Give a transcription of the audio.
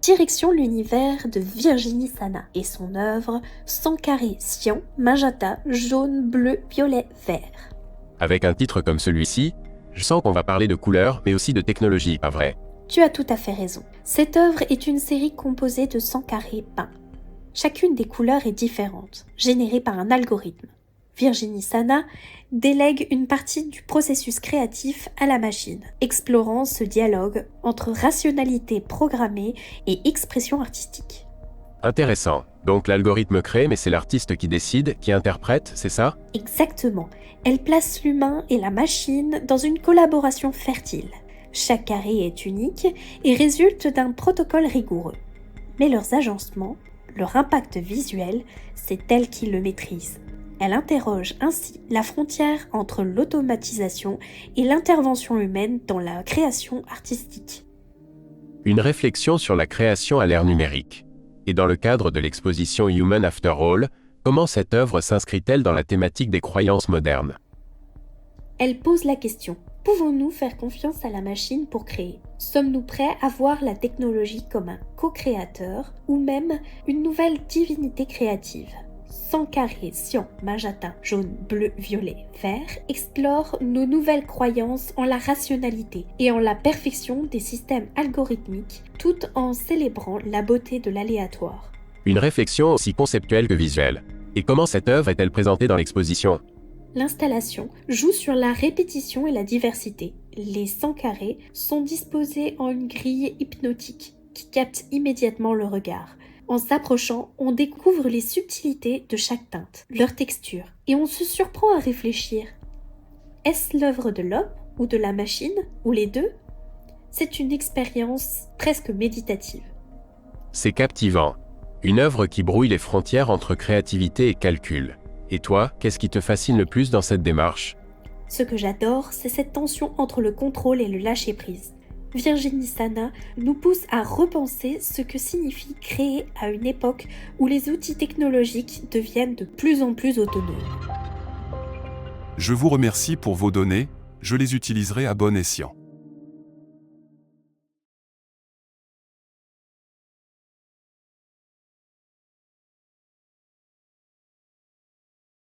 Direction l'univers de Virginie Sana et son œuvre 100 carrés cyan, magenta, jaune, bleu, violet, vert. Avec un titre comme celui-ci, je sens qu'on va parler de couleurs, mais aussi de technologie, pas vrai? Tu as tout à fait raison. Cette œuvre est une série composée de 100 carrés peints. Chacune des couleurs est différente, générée par un algorithme. Virginie Sana délègue une partie du processus créatif à la machine, explorant ce dialogue entre rationalité programmée et expression artistique. Intéressant. Donc l'algorithme crée, mais c'est l'artiste qui décide, qui interprète, c'est ça? Exactement. Elle place l'humain et la machine dans une collaboration fertile. Chaque carré est unique et résulte d'un protocole rigoureux. Mais leurs agencements, leur impact visuel, c'est elle qui le maîtrise. Elle interroge ainsi la frontière entre l'automatisation et l'intervention humaine dans la création artistique. Une réflexion sur la création à l'ère numérique. Et dans le cadre de l'exposition Human After All, comment cette œuvre s'inscrit-elle dans la thématique des croyances modernes? Elle pose la question: pouvons-nous faire confiance à la machine pour créer? Sommes-nous prêts à voir la technologie comme un co-créateur ou même une nouvelle divinité créative? 100 carrés cyan, magenta, jaune, bleu, violet, vert explore nos nouvelles croyances en la rationalité et en la perfection des systèmes algorithmiques, tout en célébrant la beauté de l'aléatoire. Une réflexion aussi conceptuelle que visuelle. Et comment cette œuvre est-elle présentée dans l'exposition? L'installation joue sur la répétition et la diversité. Les 100 carrés sont disposés en une grille hypnotique qui capte immédiatement le regard. En s'approchant, on découvre les subtilités de chaque teinte, leur texture, et on se surprend à réfléchir. Est-ce l'œuvre de l'homme ou de la machine, ou les deux? C'est une expérience presque méditative. C'est captivant. Une œuvre qui brouille les frontières entre créativité et calcul. Et toi, qu'est-ce qui te fascine le plus dans cette démarche? Ce que j'adore, c'est cette tension entre le contrôle et le lâcher-prise. Virginie Sana nous pousse à repenser ce que signifie créer à une époque où les outils technologiques deviennent de plus en plus autonomes. Je vous remercie pour vos données, je les utiliserai à bon escient.